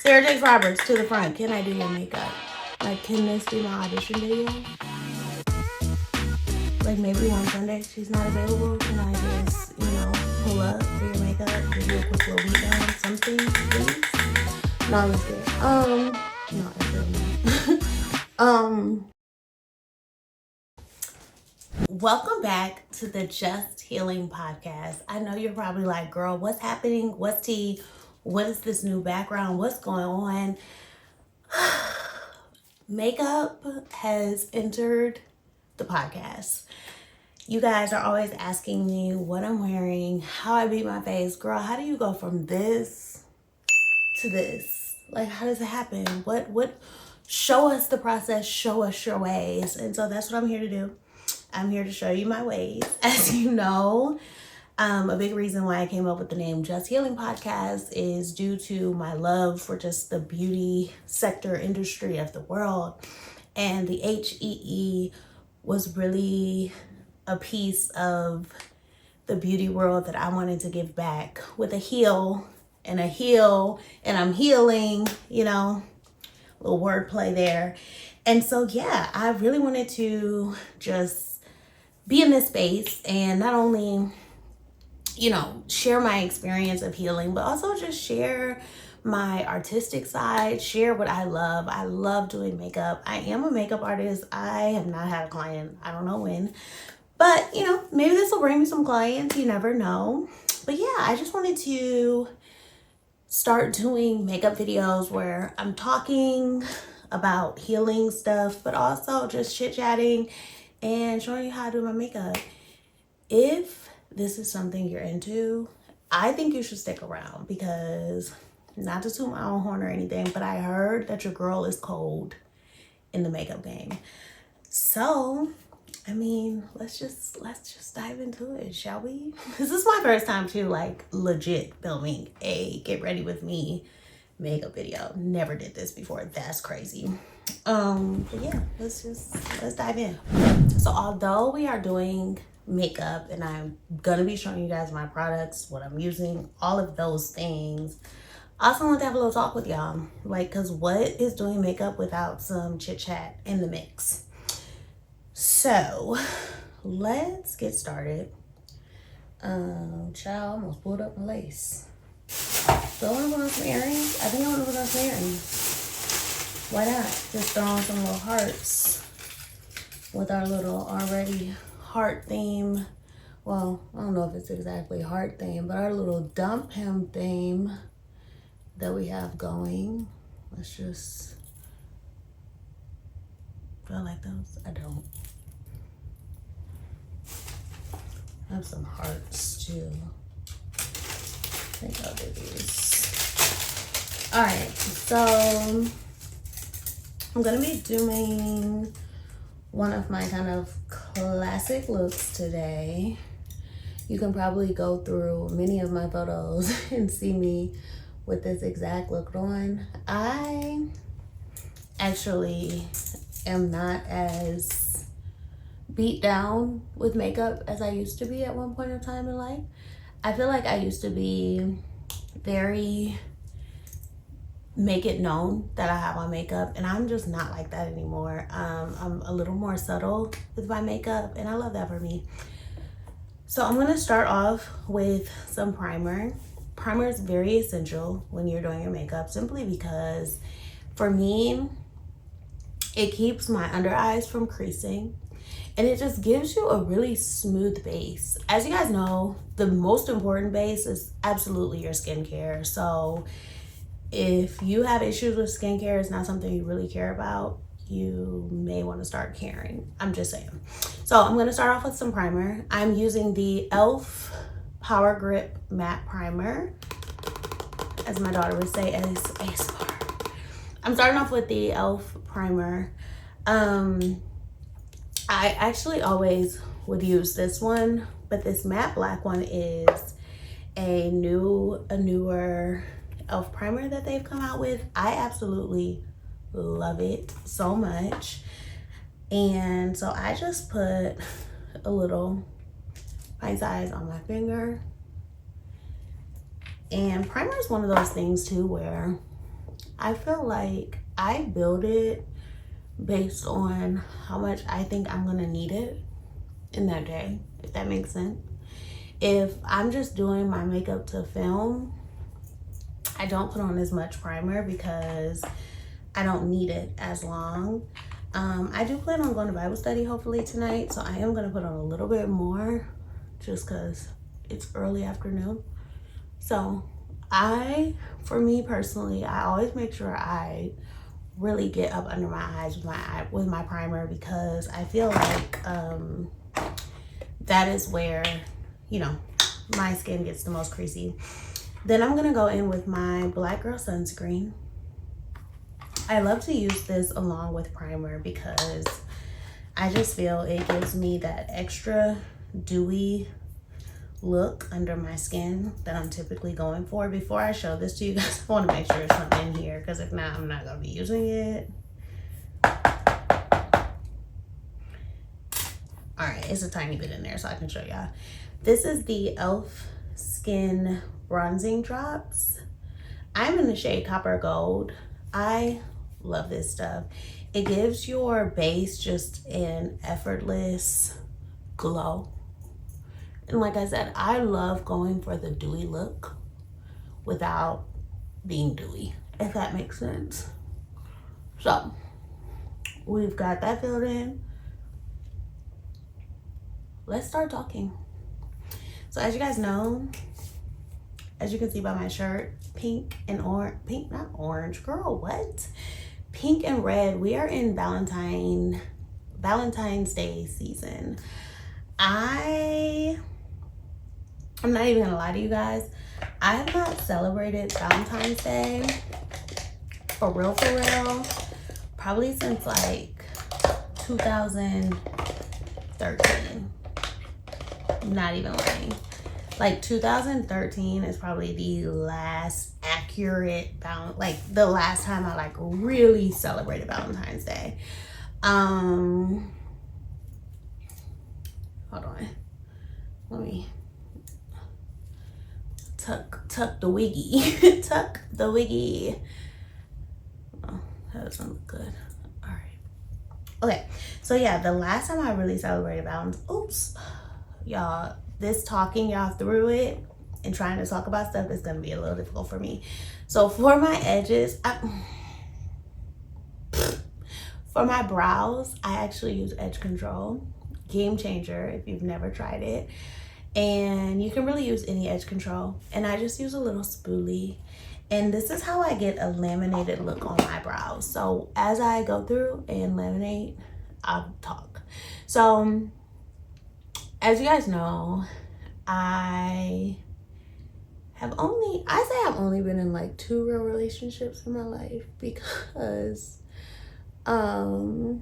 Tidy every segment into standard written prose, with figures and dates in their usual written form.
Sarah Jakes Roberts to the front. Can I do your makeup? Like, can this be my audition video? Like, maybe one Sunday she's not available. Can I just, pull up, do your makeup, give you a quick little beat down, something, please? No, I'm just kidding. No, actually, no. Welcome back to the Just Healing podcast. I know you're probably like, girl, what's happening? What's tea? What is this new background? What's going on? Makeup has entered the podcast. You guys are always asking me what I'm wearing, how I beat my face. Girl, how do you go from this to this? Like, how does it happen? What? Show us the process, show us your ways. And so that's what I'm here to do. I'm here to show you my ways. As you know, a big reason why I came up with the name Just Healing Podcast is due to my love for just the beauty sector industry of the world. And the HEE was really a piece of the beauty world that I wanted to give back with a heal, and I'm healing, little wordplay there. And so, yeah, I really wanted to just be in this space and not only, share my experience of healing, but also just share my artistic side, share what I love. I love doing makeup. I am a makeup artist. I have not had a client. I don't know when, but maybe this will bring me some clients. You never know. But yeah, I just wanted to start doing makeup videos where I'm talking about healing stuff, but also just chit-chatting and showing you how to do my makeup. If this is something you're into, I think you should stick around because, not to toot my own horn or anything, but I heard that your girl is cold in the makeup game. So, let's just dive into it, shall we? This is my first time too, like legit filming a Get Ready With Me makeup video. Never did this before. That's crazy. But yeah, let's dive in. So although we are doing makeup and I'm gonna be showing you guys my products, what I'm using, all of those things, I also want to have a little talk with y'all. Like, cause what is doing makeup without some chit chat in the mix? So let's get started. Child, almost pulled up my lace. So I want to put on some earrings. I think I want to put on some earrings. Why not? Just throw on some little hearts with our little already heart theme. Well, I don't know if it's exactly heart theme, but our little dump hem theme that we have going. Let's just, do I like those? I don't. I have some hearts too. I think I'll do these. All right, so I'm gonna be doing one of my kind of classic looks today. You can probably go through many of my photos and see me with this exact look on. I actually am not as beat down with makeup as I used to be at one point in time in life. I feel like I used to be very make it known that I have on makeup, and I'm just not like that anymore. I'm a little more subtle with my makeup, and I love that for me. So I'm gonna start off with some primer. Primer is very essential when you're doing your makeup, simply because for me, it keeps my under eyes from creasing. And it just gives you a really smooth base. As you guys know, the most important base is absolutely your skincare. So if you have issues with skincare, it's not something you really care about, you may want to start caring. I'm just saying. So I'm going to start off with some primer. I'm using the e.l.f. Power Grip Matte Primer, as my daughter would say, as ASMR. I'm starting off with the e.l.f. primer. I actually always would use this one, but this matte black one is a newer e.l.f. primer that they've come out with. I absolutely love it so much. And so I just put a little pint size on my finger. And primer is one of those things too where I feel like I build it based on how much I think I'm gonna need it in that day, if that makes sense. If I'm just doing my makeup to film, I don't put on as much primer because I don't need it as long. I do plan on going to Bible study hopefully tonight, so I am gonna put on a little bit more just because it's early afternoon. So for me personally, I always make sure I really get up under my eyes with my primer, because I feel like that is where, you know, my skin gets the most creasy. Then I'm gonna go in with my Black Girl sunscreen. I love to use this along with primer because I just feel it gives me that extra dewy look under my skin that I'm typically going for. Before I show this to you guys, I want to make sure there's something in here, because if not, I'm not going to be using it. Alright, it's a tiny bit in there so I can show y'all. This is the e.l.f. Skin Bronzing Drops. I'm in the shade Copper Gold. I love this stuff. It gives your base just an effortless glow. And like I said, I love going for the dewy look without being dewy, if that makes sense. So we've got that filled in. Let's start talking. So as you guys know, as you can see by my shirt, pink and orange, pink, not orange, girl, what? Pink and red, we are in Valentine's Day season. I'm not even gonna lie to you guys. I have not celebrated Valentine's Day for real, probably since like 2013. Not even lying. Like 2013 is probably the last accurate the last time I like really celebrated Valentine's Day. Hold on. Let me tuck the wiggy. Tuck the wiggy. Oh, that doesn't look good. All right. Okay. So yeah, the last time I really celebrated Valentine's, oops, y'all, this talking y'all through it and trying to talk about stuff is gonna be a little difficult for me. So for my edges, for my brows, I actually use Edge Control. Game changer if you've never tried it. And you can really use any edge control. And I just use a little spoolie. And this is how I get a laminated look on my brows. So as I go through and laminate, I'll talk. So as you guys know, I've only been in like 2 real relationships in my life, because I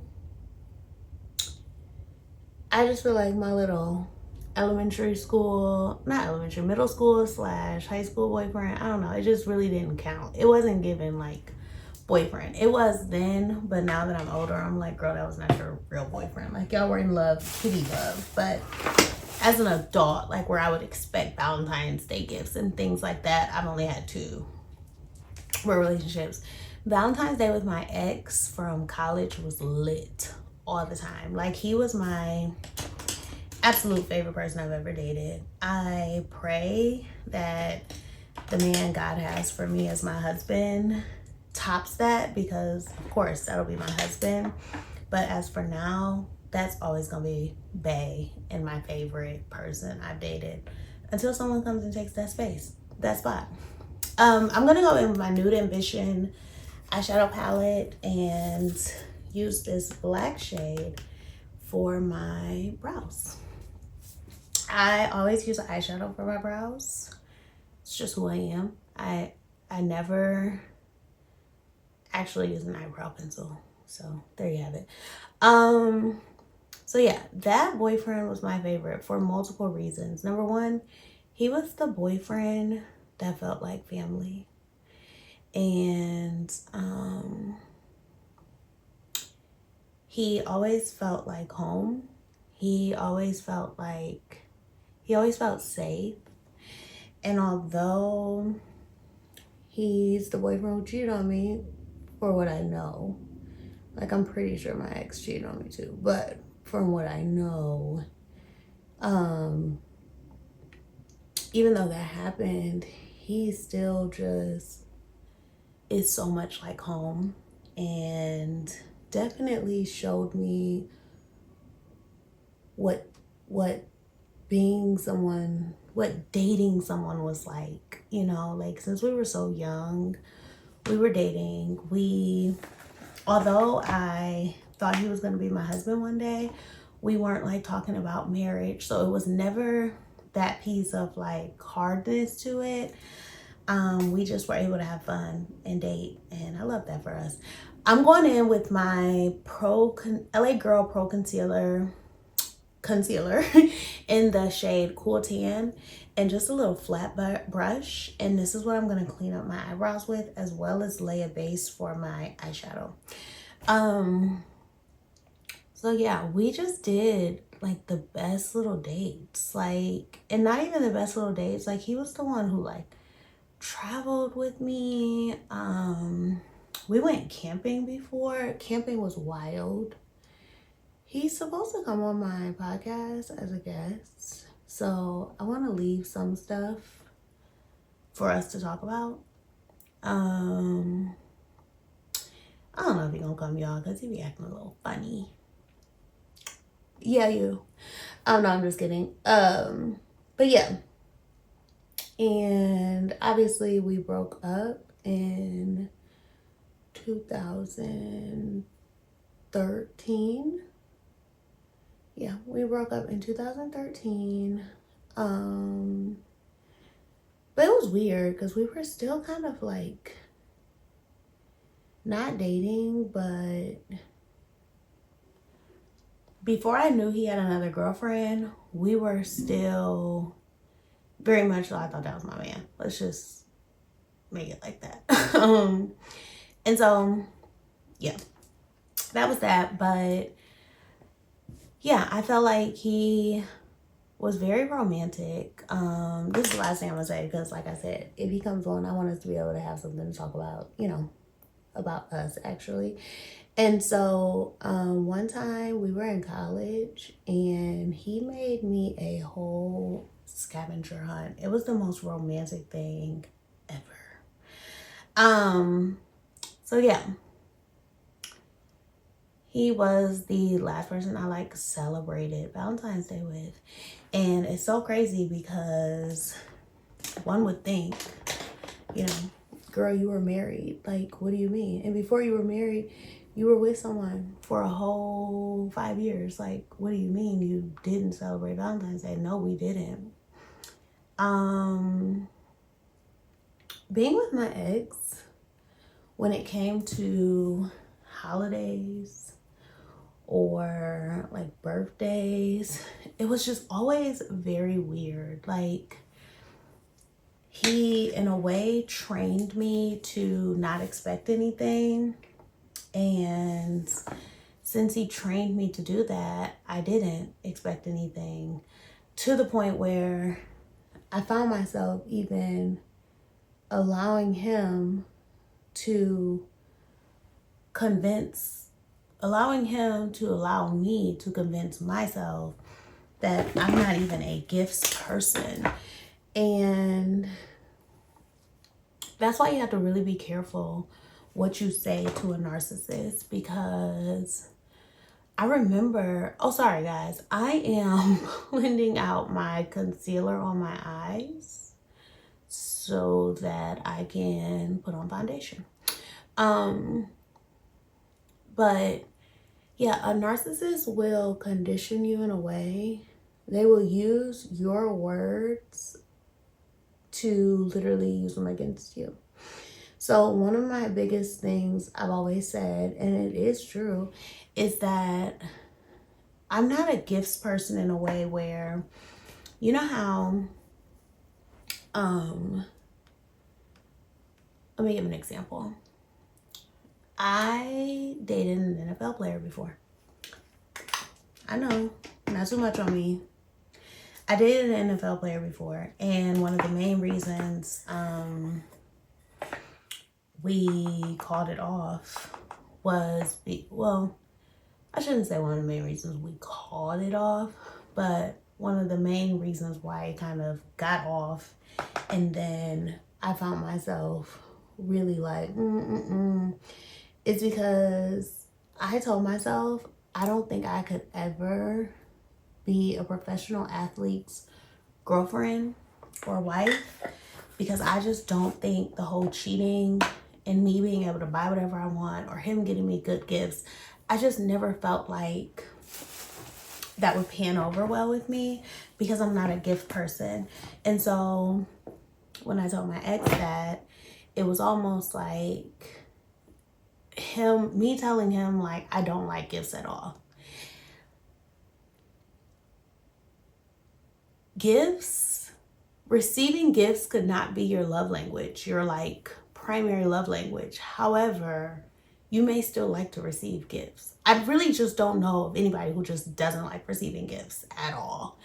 just feel like my little middle school / high school boyfriend, I don't know, it just really didn't count. It wasn't given like boyfriend. It was then, but now that I'm older, I'm like, girl, that was not your real boyfriend. Like, y'all were in love, kitty love. But as an adult, like where I would expect Valentine's Day gifts and things like that, I've only had 2 real relationships. Valentine's Day with my ex from college was lit all the time. Like, he was my absolute favorite person I've ever dated. I pray that the man God has for me as my husband tops that, because of course that'll be my husband. But as for now, that's always gonna be bae and my favorite person I've dated, until someone comes and takes that spot. I'm gonna go in with my Nude Ambition eyeshadow palette and use this black shade for my brows. I always use an eyeshadow for my brows. It's just who I am. I never actually use an eyebrow pencil. So there you have it. So yeah, that boyfriend was my favorite for multiple reasons. Number one, he was the boyfriend that felt like family. And he always felt like home. He always felt safe. And although he's the boyfriend who cheated on me, for what I know. Like, I'm pretty sure my ex cheated on me too, but from what I know, even though that happened, he still just is so much like home, and definitely showed me what being someone, what dating someone was like. You know, like, since we were so young, we were dating. Although I thought he was going to be my husband one day, we weren't like talking about marriage. So it was never that piece of like hardness to it. We just were able to have fun and date, and I love that for us. I'm going in with my LA Girl Pro Concealer in the shade Cool Tan, and just a little flat brush. And this is what I'm going to clean up my eyebrows with, as well as lay a base for my eyeshadow. So yeah, we just did like the best little dates, like, and not even the best little dates. Like, he was the one who like traveled with me. We went camping before. Camping was wild. He's supposed to come on my podcast as a guest, so I want to leave some stuff for us to talk about. I don't know if he's gonna come, y'all, because he be acting a little funny. Yeah, you. Oh, no, I'm just kidding. But yeah. And obviously we broke up in 2013. Yeah, we broke up in 2013. But it was weird because we were still kind of like not dating, but before I knew he had another girlfriend, we were still very much so. I thought that was my man. Let's just make it like that. And so, yeah, that was that. But yeah, I felt like he was very romantic. This is the last thing I'm gonna say, because like I said, if he comes on, I want us to be able to have something to talk about, you know, about us actually. And so one time we were in college and he made me a whole scavenger hunt. It was the most romantic thing ever. So yeah, he was the last person I like celebrated Valentine's Day with. And it's so crazy because one would think, you know, girl, you were married. Like, what do you mean? And before you were married, you were with someone for a whole 5 years. Like, what do you mean you didn't celebrate Valentine's Day? No, we didn't. Being with my ex, when it came to holidays or like birthdays, it was just always very weird. Like, he in a way trained me to not expect anything, and since he trained me to do that, I didn't expect anything, to the point where I found myself even allowing him to allow me to convince myself that I'm not even a gifts person. And that's why you have to really be careful what you say to a narcissist, because I remember, oh, sorry guys, I am blending out my concealer on my eyes so that I can put on foundation. But yeah, a narcissist will condition you in a way. They will use your words to literally use them against you. So one of my biggest things I've always said, and it is true, is that I'm not a gifts person in a way where, you know how, let me give an example. I dated an NFL player before. I know, not too much on me. I dated an NFL player before, and one of the main reasons we called it off was, well, I shouldn't say one of the main reasons we called it off, but one of the main reasons why it kind of got off, and then I found myself really like, it's because I told myself I don't think I could ever be a professional athlete's girlfriend or wife, because I just don't think the whole cheating and me being able to buy whatever I want or him getting me good gifts, I just never felt like that would pan over well with me because I'm not a gift person. And so when I told my ex that, it was almost like me telling him like I don't like gifts at all. Receiving gifts could not be your love language, your like primary love language. However, you may still like to receive gifts. I really just don't know of anybody who just doesn't like receiving gifts at all.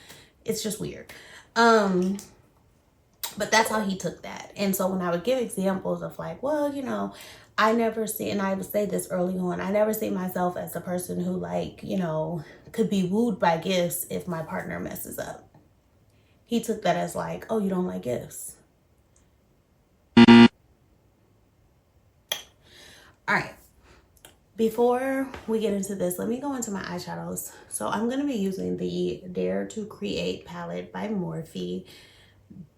It's just weird. But that's how he took that. And so when I would give examples of like, well, you know, I never see, and I would say this early on, I never see myself as the person who like, you know, could be wooed by gifts if my partner messes up. He took that as like, oh, you don't like gifts. All right. Before we get into this, let me go into my eyeshadows. So I'm going to be using the Dare to Create palette by Morphe.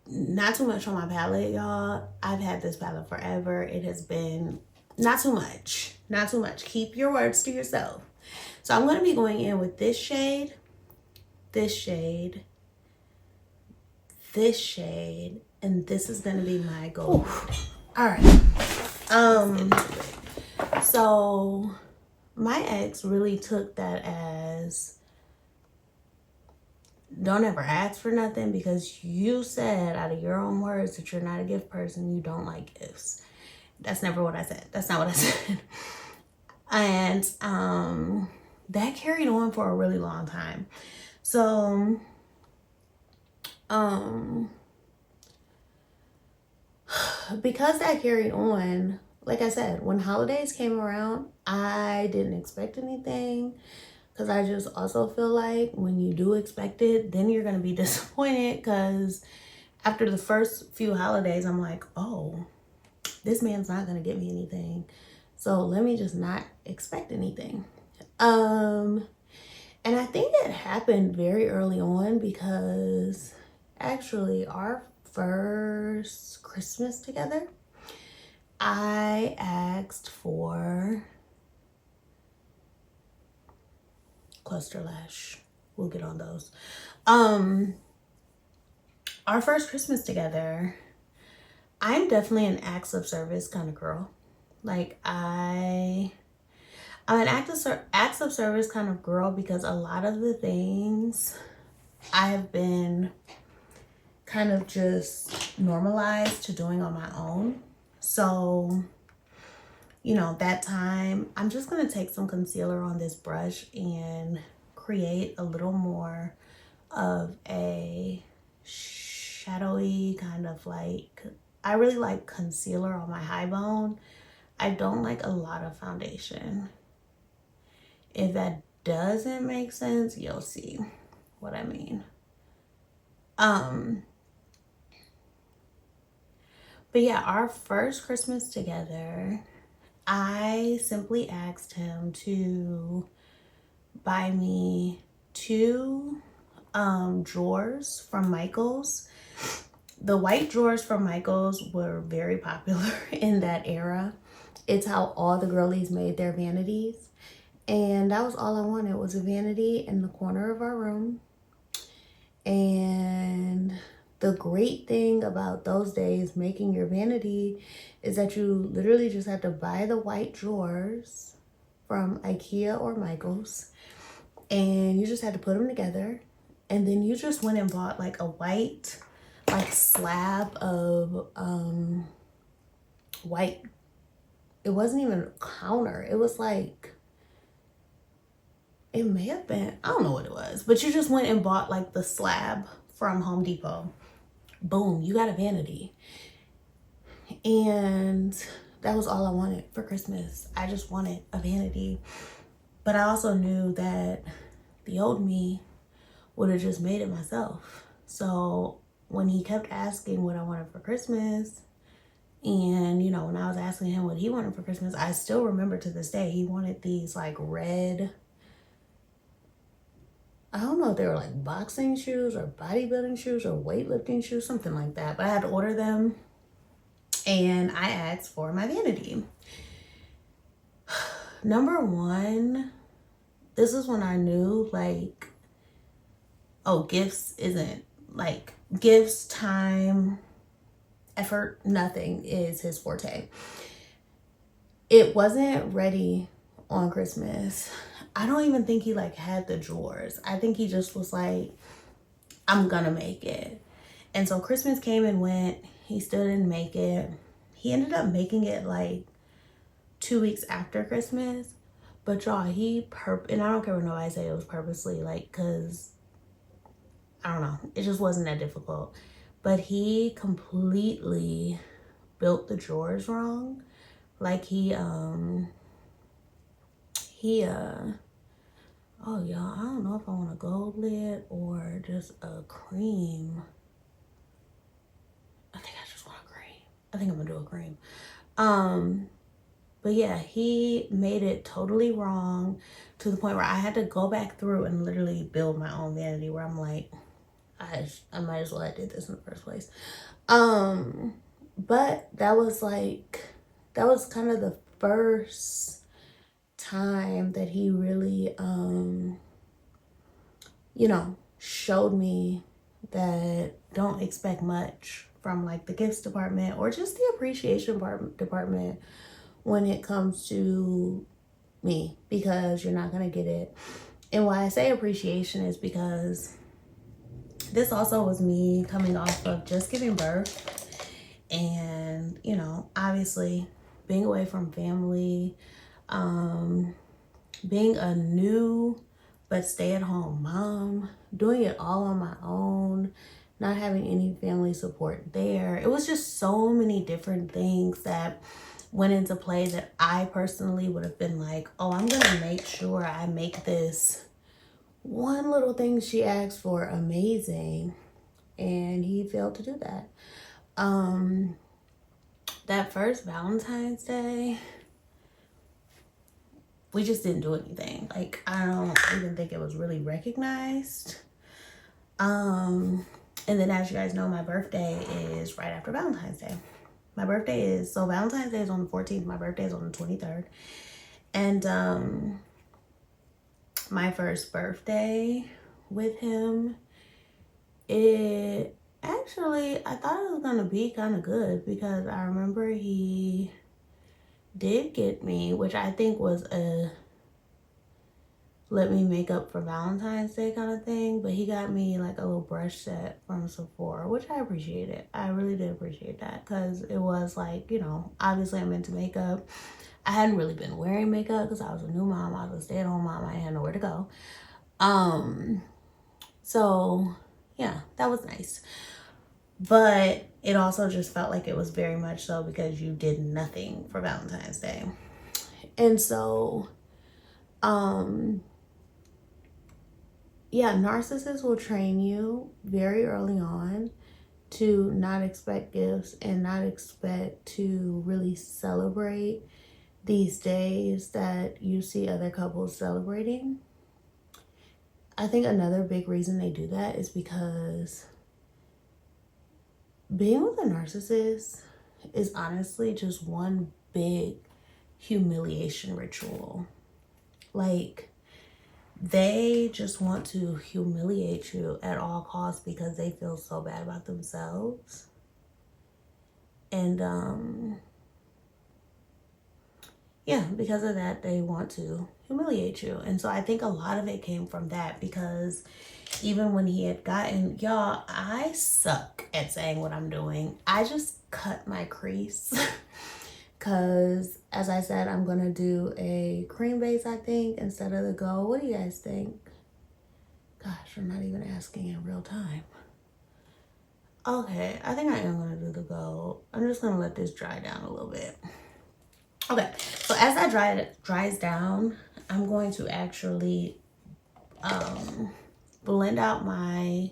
Not too much on my palette, y'all. I've had this palette forever. It has been not too much. Not too much. Keep your words to yourself. So I'm going to be going in with this shade, this shade, this shade, and this is going to be my gold. All right. So my ex really took that as, don't ever ask for nothing because you said out of your own words that you're not a gift person, you don't like gifts. That's never what I said. That's not what I said. And that carried on for a really long time. So because that carried on, like I said, when holidays came around, I didn't expect anything, because I just also feel like when you do expect it, then you're going to be disappointed, because after the first few holidays, I'm like, oh, this man's not going to get me anything. So let me just not expect anything. And I think it happened very early on, because actually our first Christmas together, I asked for cluster lash. We'll get on those. Our first Christmas together, I'm definitely an acts of service kind of girl. Like I'm an acts of service kind of girl, because a lot of the things I've been kind of just normalized to doing on my own. So, you know, that time, I'm just going to take some concealer on this brush and create a little more of a shadowy kind of like, I really like concealer on my high bone. I don't like a lot of foundation. If that doesn't make sense, you'll see what I mean. But yeah, our first Christmas together, I simply asked him to buy me 2 drawers from Michael's. The white drawers from Michael's were very popular in that era. It's how all the girlies made their vanities. And that was all I wanted, was a vanity in the corner of our room. And the great thing about those days making your vanity is that you literally just had to buy the white drawers from IKEA or Michael's, and you just had to put them together, and then you just went and bought like a white like slab of white. It wasn't even a counter. It was like, it may have been, I don't know what it was, but you just went and bought like the slab from Home Depot. Boom, you got a vanity. And that was all I wanted for Christmas. I just wanted a vanity. But I also knew that the old me would have just made it myself. So when he kept asking what I wanted for Christmas, and you know, when I was asking him what he wanted for Christmas, I still remember to this day, he wanted these like red, I don't know if they were like boxing shoes or bodybuilding shoes or weightlifting shoes, something like that. But I had to order them, and I asked for my vanity. Number one, this is when I knew like, oh, gifts isn't like gifts, time, effort, nothing is his forte. It wasn't ready on Christmas. I don't even think he like had the drawers. I think he just was like, I'm gonna make it. And so Christmas came and went. He still didn't make it. He ended up making it like 2 weeks after Christmas. But y'all, and I don't care what nobody say it was purposely, like, cause I don't know, it just wasn't that difficult. But he completely built the drawers wrong. Like oh y'all, I don't know if I want a gold lid or just a cream. I think I just want a cream. I think I'm gonna do a cream. But yeah, he made it totally wrong to the point where I had to go back through and literally build my own vanity, where I'm like, I might as well have did this in the first place. But that was kind of the first time that he really, you know, showed me that don't expect much from like the gifts department or just the appreciation department when it comes to me, because you're not going to get it. And why I say appreciation is because this also was me coming off of just giving birth and, you know, obviously being away from family, being a new but stay-at-home mom, doing it all on my own, not having any family support there. It was just so many different things that went into play that I personally would have been like, oh, I'm gonna make sure I make this one little thing she asked for amazing. And he failed to do that. That first Valentine's Day, we just didn't do anything. Like, I don't even think it was really recognized. And then, as you guys know, my birthday is right after Valentine's Day. Valentine's Day is on the 14th. My birthday is on the 23rd. And my first birthday with him, I thought it was gonna be kind of good, because I remember he did get me, which I think was a let me make up for Valentine's Day kind of thing, but he got me like a little brush set from Sephora, which I appreciated. I really did appreciate that, because it was like, you know, obviously I'm into makeup. I hadn't really been wearing makeup because I was a new mom. I was a stay-at-home mom. I had nowhere to go. So yeah, that was nice. But it also just felt like it was very much so because you did nothing for Valentine's Day. And so, yeah, narcissists will train you very early on to not expect gifts and not expect to really celebrate these days that you see other couples celebrating. I think another big reason they do that is because being with a narcissist is honestly just one big humiliation ritual. Like, they just want to humiliate you at all costs because they feel so bad about themselves. And yeah, because of that, they want to humiliate you. And so I think a lot of it came from that, because even when he had gotten, y'all, I suck at saying what I'm doing. I just cut my crease because, as I said, I'm going to do a cream base, I think, instead of the gold. What do you guys think? Gosh, I'm not even asking in real time. Okay, I think I am going to do the gold. I'm just going to let this dry down a little bit. Okay, so as that dries down, I'm going to actually blend out my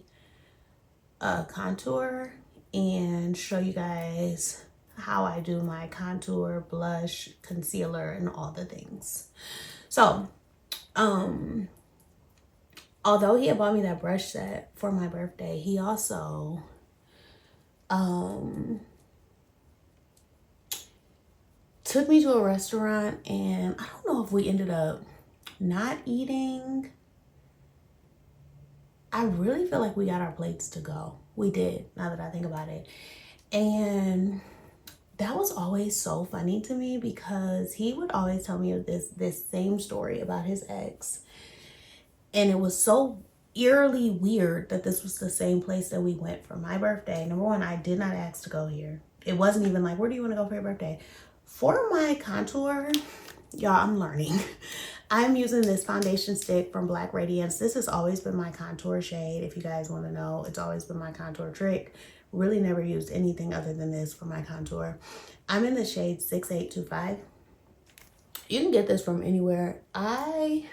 contour and show you guys how I do my contour, blush, concealer, and all the things. So, although he had bought me that brush set for my birthday, he also took me to a restaurant, and I don't know if we ended up not eating. I really feel like we got our plates to go. We did, now that I think about it. And that was always so funny to me because he would always tell me this same story about his ex. And it was so eerily weird that this was the same place that we went for my birthday. Number one, I did not ask to go here. It wasn't even like, where do you want to go for your birthday? For my contour, y'all, I'm learning. I'm using this foundation stick from Black Radiance. This has always been my contour shade. If you guys want to know, it's always been my contour trick. Really never used anything other than this for my contour. I'm in the shade 6825. You can get this from anywhere. I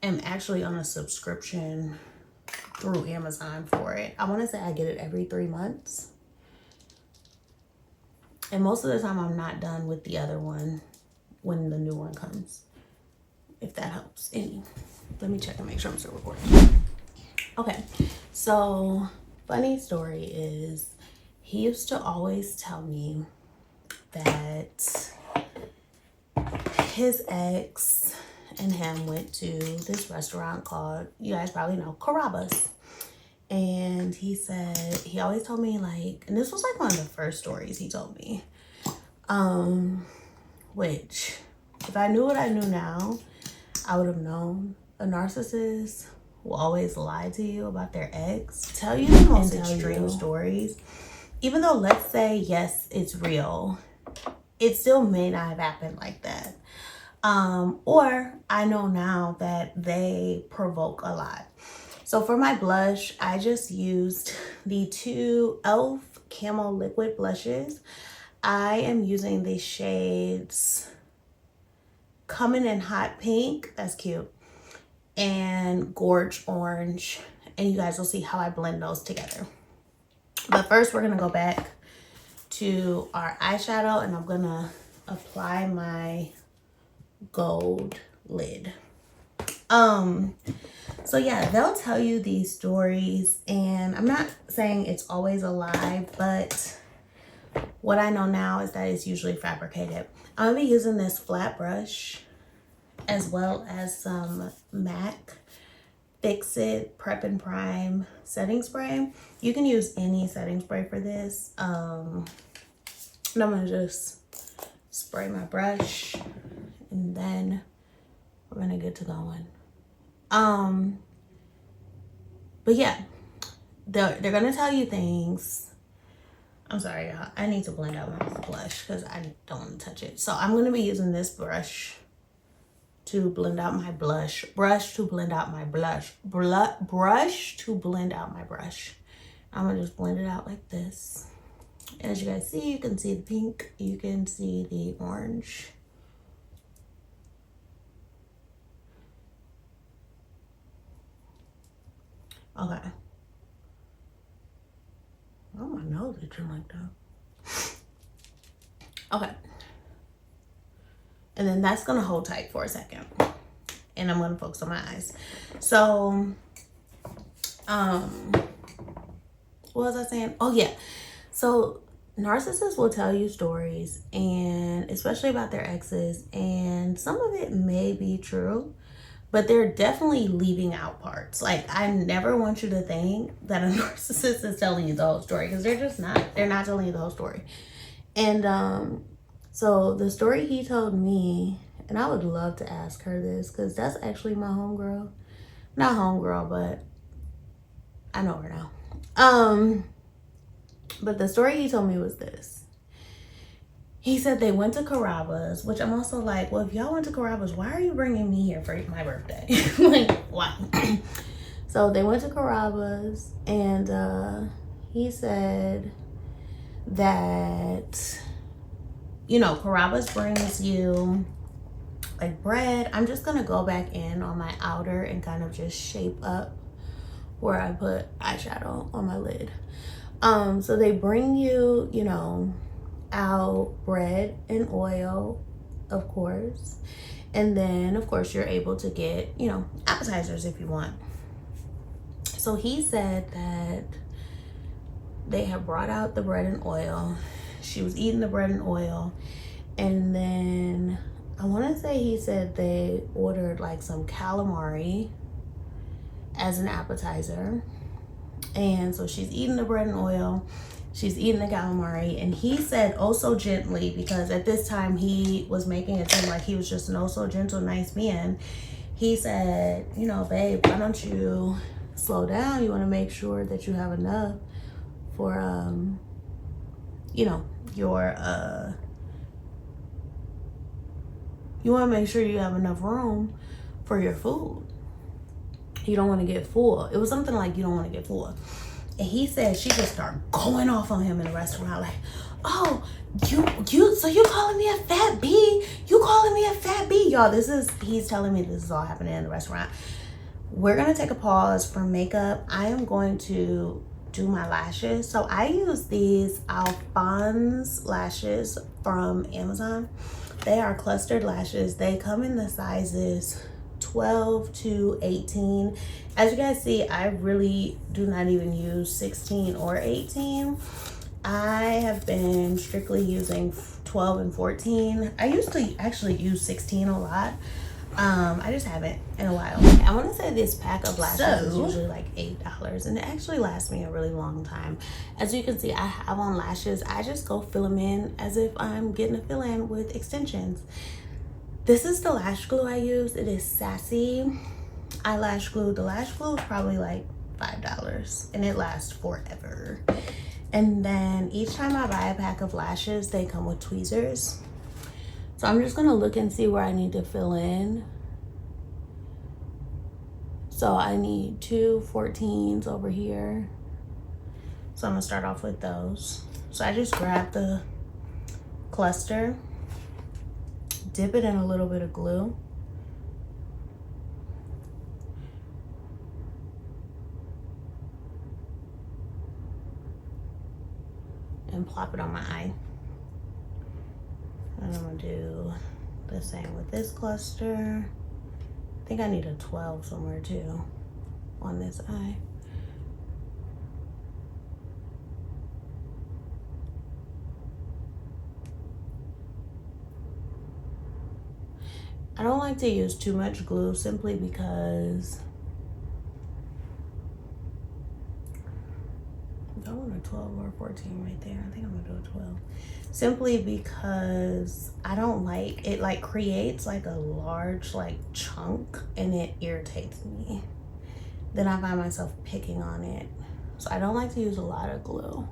am actually on a subscription through Amazon for it. I want to say I get it every 3 months. And most of the time I'm not done with the other one when the new one comes. If that helps any. Let me check and make sure I'm still recording. Okay, so funny story is he used to always tell me that his ex and him went to this restaurant called, you guys probably know, Carrabba's. And he said, he always told me like, and this was like one of the first stories he told me, which if I knew what I knew now, I would have known. A narcissist will always lie to you about their ex, tell you the most extreme stories. Even though, let's say, yes, it's real, it still may not have happened like that. Or I know now that they provoke a lot. So for my blush, I just used the 2 e.l.f. Camo Liquid blushes. I am using the shades Coming in Hot Pink, that's cute, and Gorge Orange, and you guys will see how I blend those together. But first we're gonna go back to our eyeshadow, and I'm gonna apply my gold lid. So yeah, they'll tell you these stories, and I'm not saying it's always a lie, but what I know now is that it's usually fabricated. I'm gonna be using this flat brush as well as some MAC Fix It Prep and Prime setting spray. You can use any setting spray for this. And I'm gonna just spray my brush, and then we're gonna get to going. But yeah, they're gonna tell you things. I'm sorry, y'all. I need to blend out my blush because I don't want to touch it. So I'm gonna be using this brush to blend out my blush. Brush to blend out my blush. Brush to blend out my brush. I'm gonna just blend it out like this. As you guys see, you can see the pink, you can see the orange. Okay. Oh, my nose itching like that. Okay. And then that's gonna hold tight for a second. And I'm gonna focus on my eyes. So, what was I saying? Oh yeah. So narcissists will tell you stories, and especially about their exes, and some of it may be true, but they're definitely leaving out parts. Like, I never want you to think that a narcissist is telling you the whole story, because they're just not. They're not telling you the whole story. And so the story he told me, and I would love to ask her this, because that's actually my homegirl. Not homegirl, but I know her now. But the story he told me was this. He said they went to Carrabba's, which I'm also like, well, if y'all went to Carrabba's, why are you bringing me here for my birthday? Like, why? So they went to Carrabba's, and he said that you know, Carrabba's brings you like bread. I'm just gonna go back in on my outer and kind of just shape up where I put eyeshadow on my lid. So they bring you, you know, out bread and oil, of course. And then, of course, you're able to get, you know, appetizers if you want. So he said that they have brought out the bread and oil. She was eating the bread and oil. And then I want to say he said they ordered like some calamari as an appetizer. And so she's eating the bread and oil. She's eating the calamari. And he said, oh so gently, because at this time he was making it seem like he was just an oh so gentle, nice man. He said, you know, babe, why don't you slow down? You want to make sure that you have enough for, you know, your, you want to make sure you have enough room for your food. You don't want to get full. It was something like you don't want to get full. And he said she just started going off on him in the restaurant, like, oh, so you calling me a fat bee? You calling me a fat bee? Y'all, he's telling me this is all happening in the restaurant. We're going to take a pause from makeup. I am going to do my lashes. So I use these Alphonse lashes from Amazon. They are clustered lashes. They come in the sizes 12 to 18. As you guys see, I really do not even use 16 or 18. I have been strictly using 12 and 14. I used to actually use 16 a lot. I just haven't in a while. I want to say this pack of lashes is usually like $8, and it actually lasts me a really long time. As you can see, I have on lashes. I just go fill them in as if I'm getting a fill in with extensions. This is the lash glue I use. It is Sassy eyelash glue. The lash glue is probably like $5 and it lasts forever. And then each time I buy a pack of lashes, they come with tweezers. So I'm just gonna look and see where I need to fill in. So I need 2 14s over here. So I'm gonna start off with those. So I just grab the cluster, dip it in a little bit of glue. And plop it on my eye. And I'm gonna do the same with this cluster. I think I need a 12 somewhere too on this eye. I don't like to use too much glue simply because I want a 12 or 14 right there. I think I'm gonna do a 12. Simply because I don't like it, like creates like a large like chunk and it irritates me. Then I find myself picking on it. So I don't like to use a lot of glue.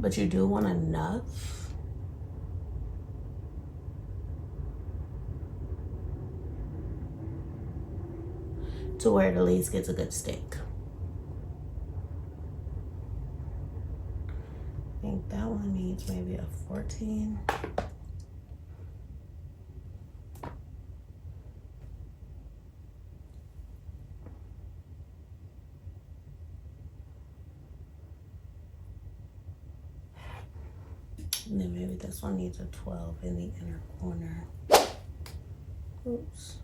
But you do want enough to where it at least gets a good stick. I think that one needs maybe a 14. And then maybe this one needs a 12 in the inner corner. Oops.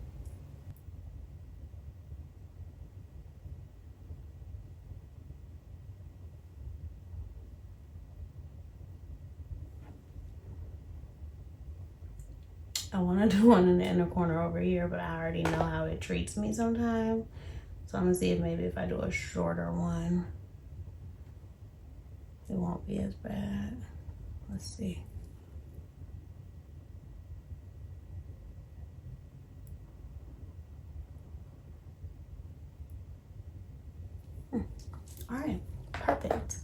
I want to do one in the inner corner over here, but I already know how it treats me sometimes. So I'm gonna see if maybe if I do a shorter one, it won't be as bad. Let's see. All right, perfect.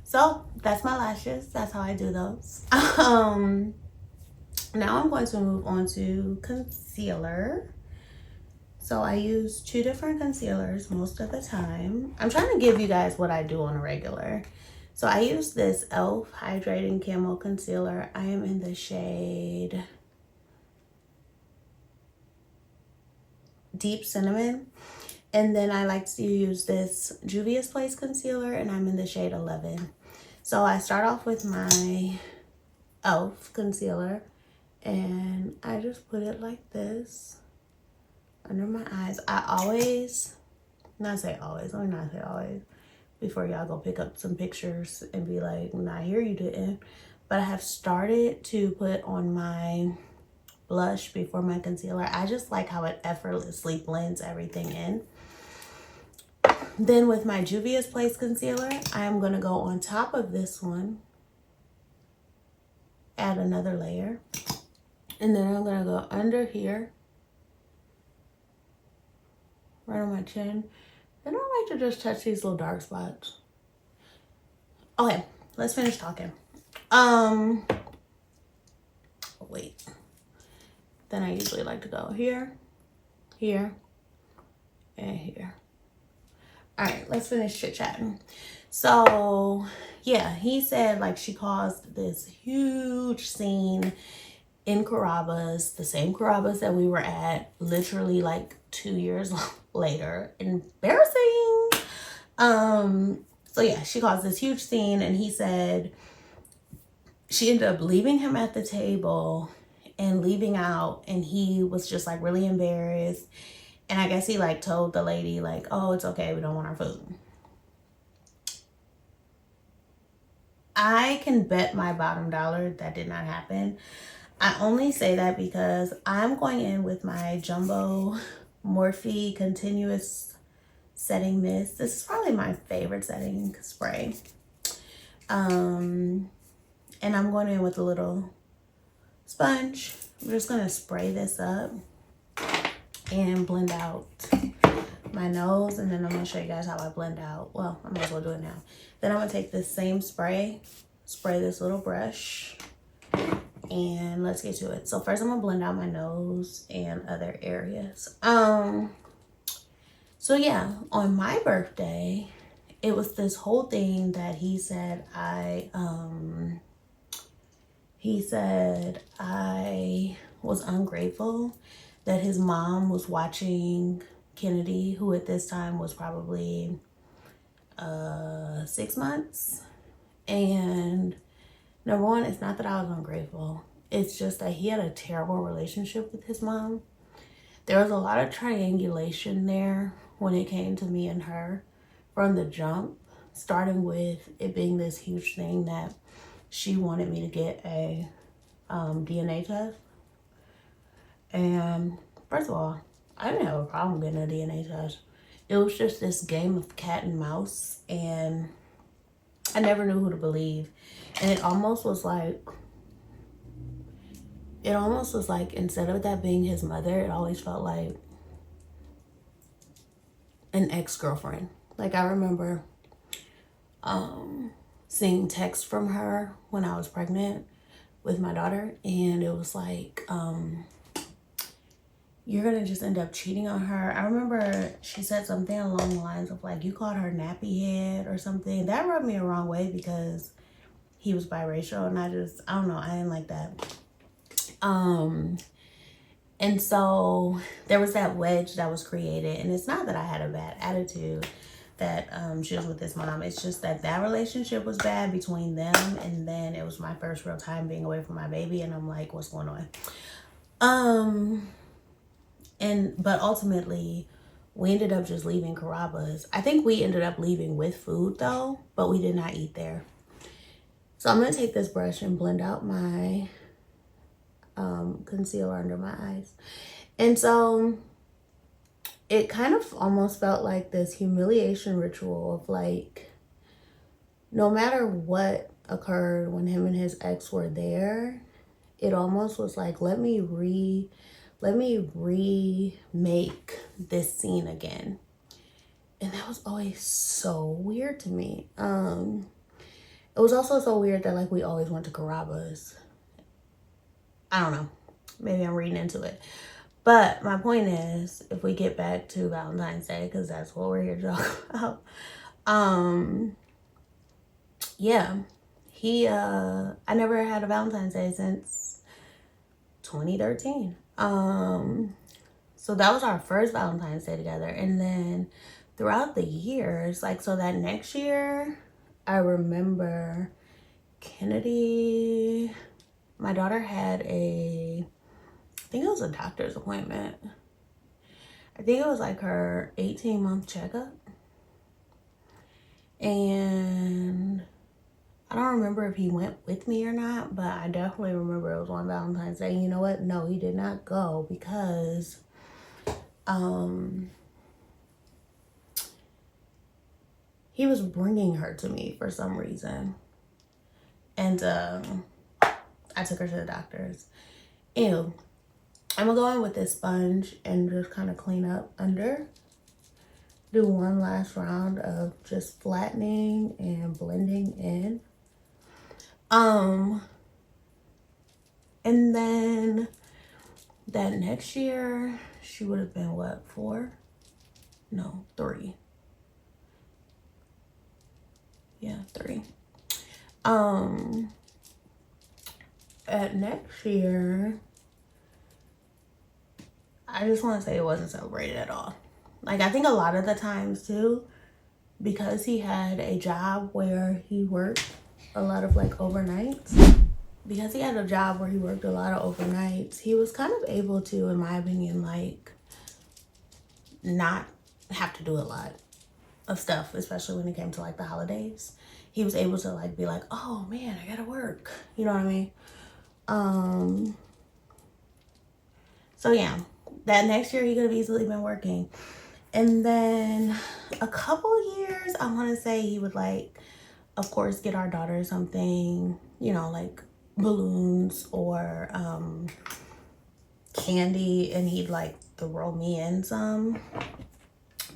So that's my lashes. That's how I do those. Now I'm going to move on to concealer. So I use 2 different concealers most of the time. I'm trying to give you guys what I do on a regular. So I use this e.l.f. Hydrating Camo Concealer. I am in the shade Deep Cinnamon. And then I like to use this Juvia's Place concealer, and I'm in the shade 11. So I start off with my e.l.f. concealer, and I just put it like this under my eyes. I always, not say always, let me not say always, before y'all go pick up some pictures and be like, nah, here you didn't. But I have started to put on my blush before my concealer. I just like how it effortlessly blends everything in. Then with my Juvia's Place concealer, I am going to go on top of this one, add another layer, and then I'm going to go under here, right on my chin. Then I like to just touch these little dark spots. Okay, let's finish talking. Wait. Then I usually like to go here, here, and here. All right, let's finish chit-chatting. So, yeah, he said, like, she caused this huge scene in Carrabba's, the same Carrabba's that we were at literally like 2 years later. Embarrassing. So yeah, she caused this huge scene, and he said she ended up leaving him at the table and leaving out, and he was just like really embarrassed. And I guess he like told the lady like, oh, it's okay, we don't want our food. I can bet my bottom dollar that did not happen. I only say that because I'm going in with my Jumbo Morphe Continuous Setting Mist. This is probably my favorite setting spray. And I'm going in with a little sponge. I'm just going to spray this up and blend out my nose, and then I'm going to show you guys how I blend out. Well, I might as well do it now. Then I'm going to take this same spray this little brush, and let's get to it. So first I'm going to blend out my nose and other areas. So yeah, on my birthday, it was this whole thing that he said I was ungrateful, that his mom was watching Kennedy, who at this time was probably 6 months. And number one, it's not that I was ungrateful. It's just that he had a terrible relationship with his mom. There was a lot of triangulation there when it came to me and her from the jump, starting with it being this huge thing that she wanted me to get a DNA test. And first of all, I didn't have a problem getting a DNA test. It was just this game of cat and mouse, and I never knew who to believe. And it almost was like instead of that being his mother, it always felt like an ex-girlfriend. Like I remember seeing texts from her when I was pregnant with my daughter, and it was like, you're gonna just end up cheating on her. I remember she said something along the lines of like, you called her nappy head or something. That rubbed me the wrong way because he was biracial, and I don't know, I didn't like that. And so there was that wedge that was created, and it's not that I had a bad attitude that she was with his mom. It's just that relationship was bad between them, and then it was my first real time being away from my baby, and I'm like, what's going on? But ultimately we ended up just leaving Carrabba's. I think we ended up leaving with food though, but we did not eat there. So I'm gonna take this brush and blend out my concealer under my eyes. And so it kind of almost felt like this humiliation ritual of like, no matter what occurred when him and his ex were there, it almost was like, let me remake this scene again. And that was always so weird to me. It was also so weird that like we always went to Carrabba's. I don't know, maybe I'm reading into it. But my point is, if we get back to Valentine's Day, because that's what we're here to talk about, yeah, I never had a Valentine's Day since 2013. So that was our first Valentine's Day together. And then throughout the years, like, so that next year, I remember Kennedy, my daughter had I think it was a doctor's appointment. I think it was like her 18-month checkup. And I don't remember if he went with me or not, but I definitely remember it was on Valentine's Day. You know what? No, he did not go because he was bringing her to me for some reason. And I took her to the doctor's. Ew. I'm gonna go in with this sponge and just kind of clean up under. Do one last round of just flattening and blending in. And then that next year, she would have been what, 4? No, 3. Yeah, 3. At next year, I just want to say it wasn't celebrated at all. Like, I think a lot of the times too, because he had a job where he worked a lot of like overnights, because he had a job where he worked a lot of overnights, he was kind of able to, in my opinion, like, not have to do a lot of stuff, especially when it came to like the holidays. He was able to like be like, oh man, I gotta work. You know what I mean? So yeah, that next year he could have easily been working. And then a couple years, I want to say he would like, of course, get our daughter something, you know, like balloons or candy, and he'd like throw me in some.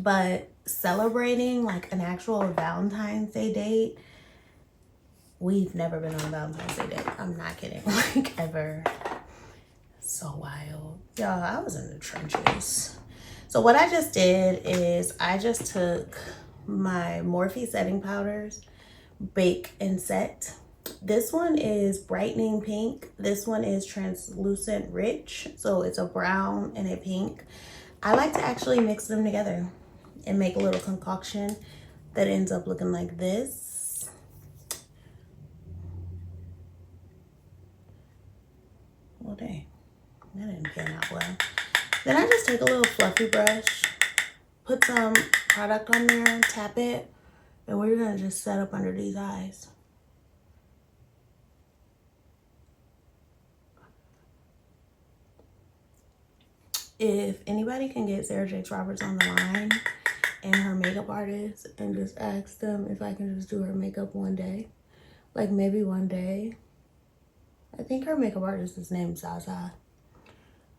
But celebrating like an actual Valentine's Day date, we've never been on a Valentine's Day date. I'm not kidding. Like, ever. So wild. Y'all, I was in the trenches. So what I just did is I just took my Morphe setting powders, Bake and Set. This one is brightening pink. This one is translucent rich. So it's a brown and a pink. I like to actually mix them together and make a little concoction that ends up looking like this. Well, dang, that didn't pan out well. Then I just take a little fluffy brush, put some product on there, tap it, and we're gonna just set up under these eyes. If anybody can get Sarah Jakes Roberts on the line and her makeup artist and just ask them if I can just do her makeup one day, like maybe one day. I think her makeup artist is named Zaza.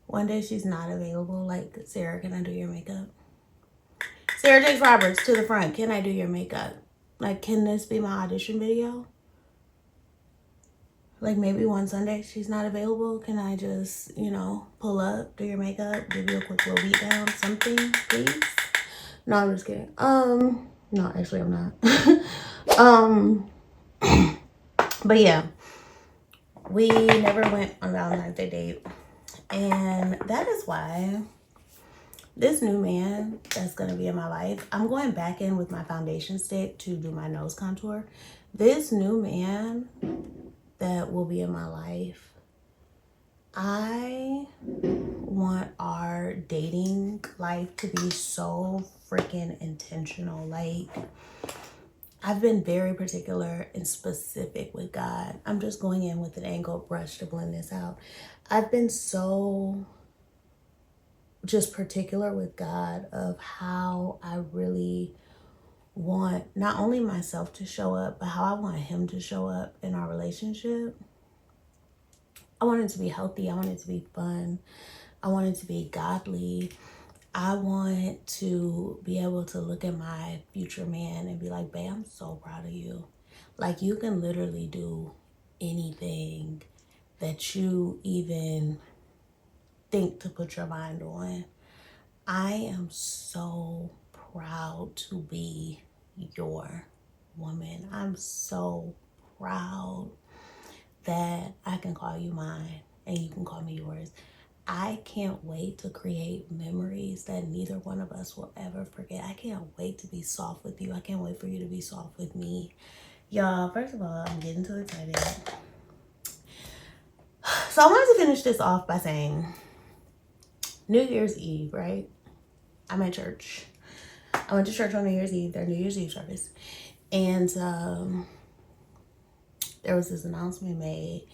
One day she's not available, like, Sarah, can I do your makeup? Sarah Jakes Roberts, to the front, can I do your makeup? Like, can this be my audition video? Like, maybe one Sunday she's not available. Can I just, you know, pull up, do your makeup, give you a quick little beat down, something, please? No, I'm just kidding. No, actually I'm not. But yeah, we never went on Valentine's Day date. And that is why this new man that's gonna be in my life, I'm going back in with my foundation stick to do my nose contour. This new man that will be in my life, I want our dating life to be so freaking intentional. Like, I've been very particular and specific with God. I'm just going in with an angled brush to blend this out. I've been so just particular with God of how I really want not only myself to show up, but how I want him to show up in our relationship. I want it to be healthy. I want it to be fun. I want it to be godly. I want to be able to look at my future man and be like, babe, I'm so proud of you. Like, you can literally do anything that you even think to put your mind on. I am so proud to be your woman. I'm so proud that I can call you mine and you can call me yours. I can't wait to create memories that neither one of us will ever forget. I can't wait to be soft with you. I can't wait for you to be soft with me. Y'all, first of all, I'm getting too excited. So I wanted to finish this off by saying New Year's Eve, right? I'm at church. I went to church on New Year's Eve, their New Year's Eve service. And there was this announcement made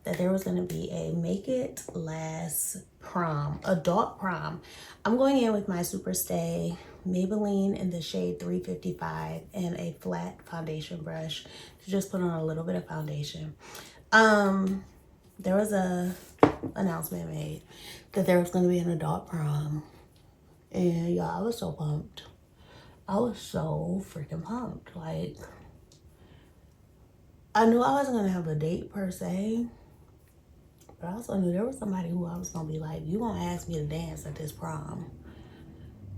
that there was going to be a Make It Last prom, adult prom. I'm going in with my Super Stay Maybelline in the shade 355 and a flat foundation brush to just put on a little bit of foundation. There was a announcement made that there was going to be an adult prom. And y'all, I was so pumped. I was so freaking pumped. Like, I knew I wasn't going to have a date per se, but I also knew there was somebody who I was going to be like, you going to ask me to dance at this prom.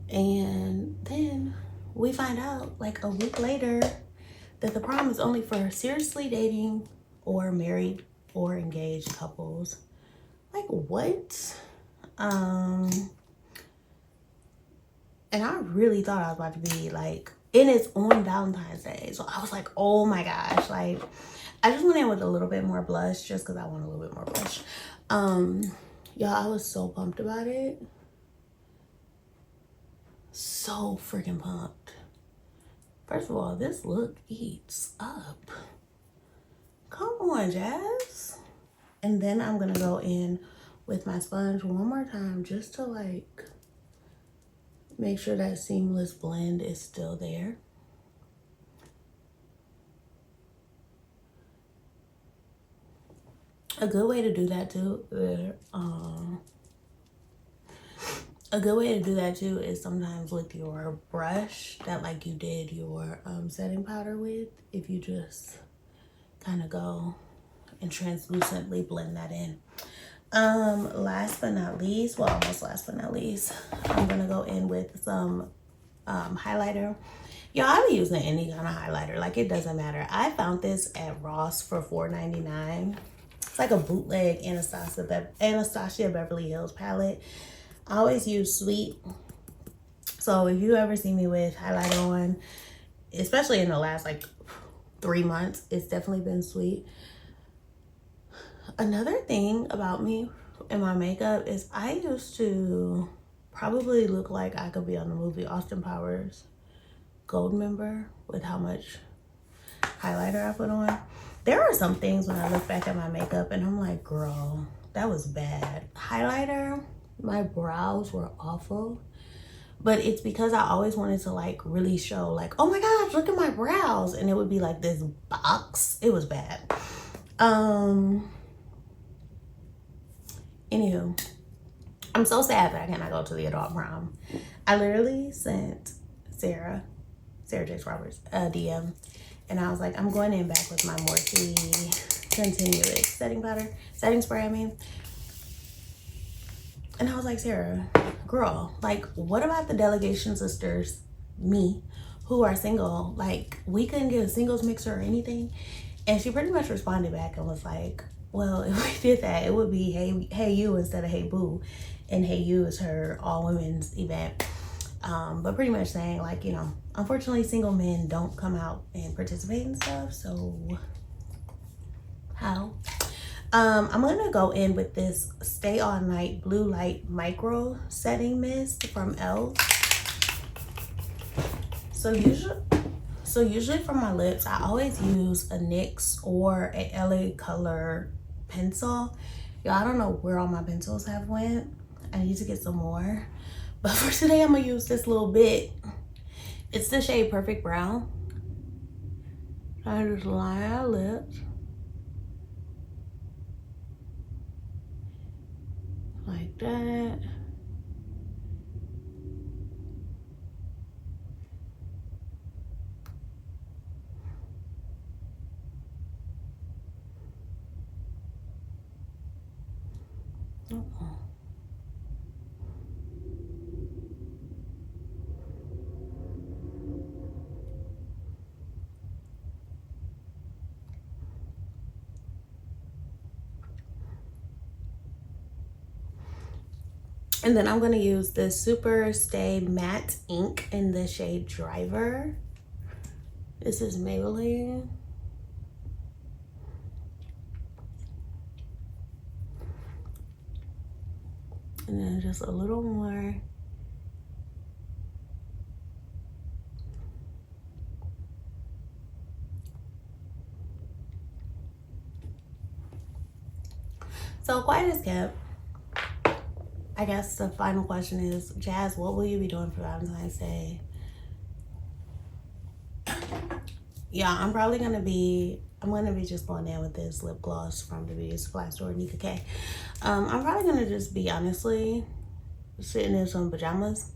And then we find out like a week later that the prom is only for seriously dating or married or engaged couples. Like, what? And I really thought I was about to be like, and it's on Valentine's Day. So I was like, oh my gosh. Like, I just went in with a little bit more blush just because I want a little bit more blush. Y'all, I was so pumped about it. So freaking pumped. First of all, this look eats up. Come on, Jazz. And then I'm going to go in with my sponge one more time just to like make sure that seamless blend is still there. A good way to do that too, is sometimes with your brush that like you did your setting powder with, if you just kind of go and translucently blend that in. Last but not least, well, almost last but not least, I'm gonna go in with some highlighter. Y'all, I be using any kind of highlighter, like it doesn't matter. I found this at Ross for $4.99. It's like a bootleg Anastasia Beverly Hills palette. I always use Sweet. So if you ever see me with highlighter on, especially in the last like 3 months, it's definitely been Sweet. Another thing about me and my makeup is I used to probably look like I could be on the movie Austin Powers Goldmember with how much highlighter I put on. There are some things when I look back at my makeup and I'm like, girl, that was bad. Highlighter, my brows were awful. But it's because I always wanted to like really show like, oh my gosh, look at my brows. And it would be like this box. It was bad. Anywho, I'm so sad that I cannot go to the adult prom. I literally sent Sarah Jakes Roberts, a DM. And I was like, I'm going in back with my Morphe Continuous setting spray, I mean. And I was like, Sarah, girl, like, what about the delegation sisters, me, who are single? Like, we couldn't get a singles mixer or anything. And she pretty much responded back and was like, well, if we did that, it would be hey you instead of hey boo. And hey you is her all women's event. But pretty much saying like, you know, unfortunately single men don't come out and participate in stuff. So how? I'm gonna go in with this Stay All Night Blue Light Micro Setting Mist from e.l.f. So usually for my lips, I always use a NYX or a LA Color pencil. Y'all, I don't know where all my pencils have went. I need to get some more. But for today, I'm gonna use this little bit. It's the shade Perfect Brown. I just line our lips. Like that. And then I'm going to use this Super Stay Matte ink in the shade Driver. This is Maybelline. And then just a little more. So quiet as kept. I guess the final question is, Jazz, what will you be doing for Valentine's Day? Yeah, I'm gonna be just going in with this lip gloss from the beauty supply store, Nika K. I'm probably gonna just be honestly sitting in some pajamas,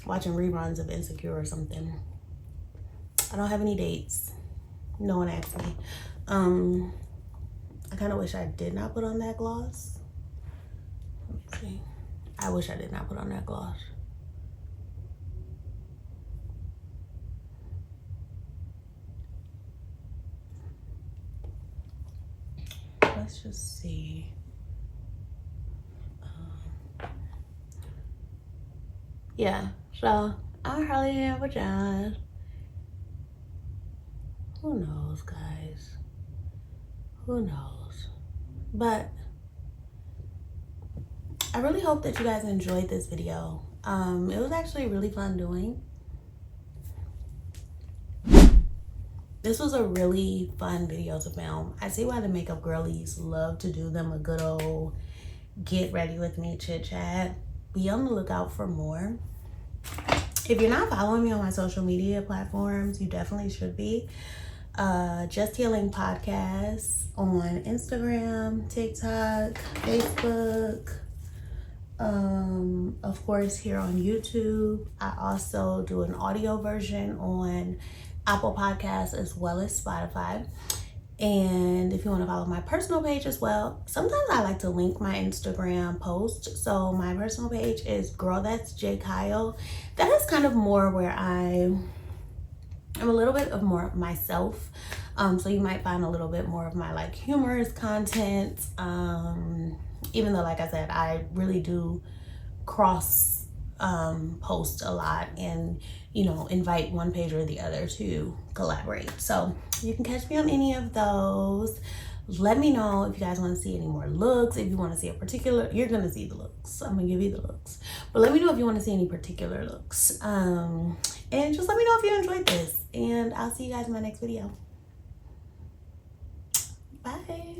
watching reruns of Insecure or something. I don't have any dates. No one asked me. I kind of wish I did not put on that gloss. Let's see. I wish I did not put on that gloss. Let's just see. Yeah, so I'm probably in pajamas. Who knows, guys? Who knows? But I really hope that you guys enjoyed this video. It was actually really fun doing. This was a really fun video to film. I see why the makeup girlies love to do them a good old get ready with me chit chat. Be on the lookout for more. If you're not following me on my social media platforms, you definitely should be. Just Healing Podcast on Instagram, TikTok, Facebook, of course here on YouTube. I also do an audio version on Apple Podcasts as well as Spotify. And if you want to follow my personal page as well, sometimes I like to link my Instagram post. So my personal page is Girl That's J Kyle. That is kind of more where I'm a little bit of more of myself. So you might find a little bit more of my like humorous content. Even though, like I said, I really do cross post a lot and, you know, invite one page or the other to collaborate. So you can catch me on any of those. Let me know if you guys want to see any more looks. If you want to see a particular, you're going to see the looks. I'm going to give you the looks. But let me know if you want to see any particular looks. And just let me know if you enjoyed this. And I'll see you guys in my next video. Bye.